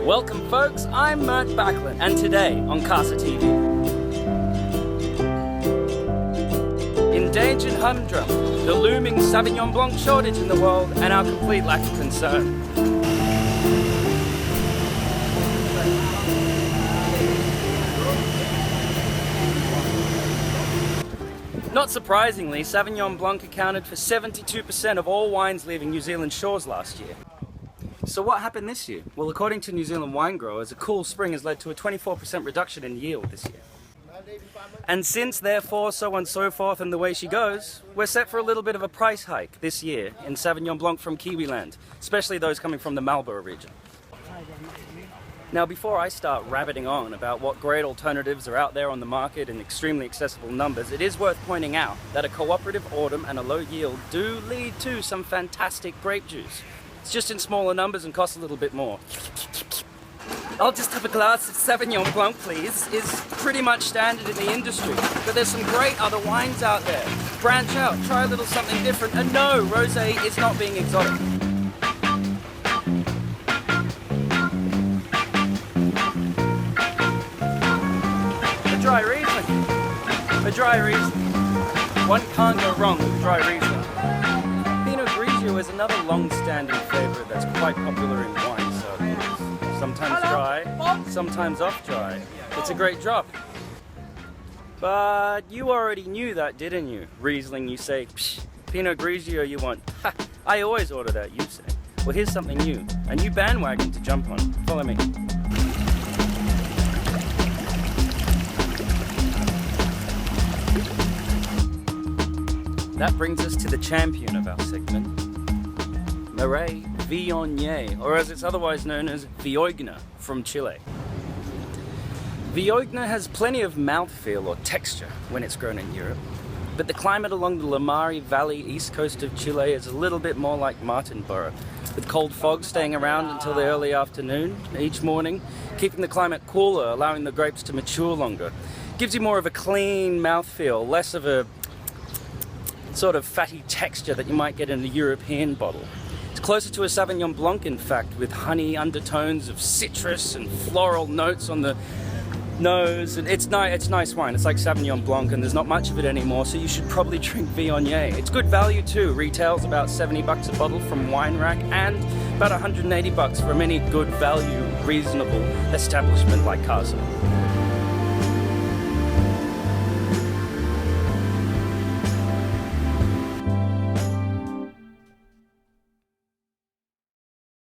Welcome folks, I'm Murt Backlin, and today on CasaTV, Endangered Hum Drum, the looming Sauvignon Blanc shortage in the world, and our complete lack of concern. Not surprisingly, Sauvignon Blanc accounted for 72% of all wines leaving New Zealand's shores last year. So what happened this year? Well, according to New Zealand wine growers, a cool spring has led to a 24% reduction in yield this year. And since, therefore, so on and so forth, and the way she goes, we're set for a little bit of a price hike this year in Sauvignon Blanc from Kiwiland, especially those coming from the Marlborough region. Now, before I start rabbiting on about what great alternatives are out there on the market in extremely accessible numbers, it is worth pointing out that a cooperative autumn and a low yield do lead to some fantastic grape juice. It's just in smaller numbers and costs a little bit more. I'll just have a glass of Sauvignon Blanc, please, is pretty much standard in the industry. But there's some great other wines out there. Branch out, try a little something different. And no, rosé is not being exotic. A dry Riesling. One can't go wrong with dry Riesling. Pinot Grigio is another long-standing favourite that's quite popular in wine circles. Sometimes dry, sometimes off-dry. It's a great drop. But you already knew that, didn't you? Riesling, you say. Psh, Pinot Grigio, you want. Ha, I always order that, you say. Well, here's something new. A new bandwagon to jump on. Follow me. That brings us to the champion of our segment, Murt Viognier, or as it's otherwise known as Viogna from Chile. Viogna has plenty of mouthfeel or texture when it's grown in Europe, but the climate along the Lamari Valley east coast of Chile is a little bit more like Martinborough, with cold fog staying around until the early afternoon each morning, keeping the climate cooler, allowing the grapes to mature longer. Gives you more of a clean mouthfeel, less of a sort of fatty texture that you might get in a European bottle. It's closer to a Sauvignon Blanc, in fact, with honey undertones of citrus and floral notes on the nose. And it's nice wine. It's like Sauvignon Blanc, and there's not much of it anymore, so you should probably drink Viognier. It's good value too. Retails about $70 a bottle from Wine Rack, and about $180 from any good value, reasonable establishment like Casa.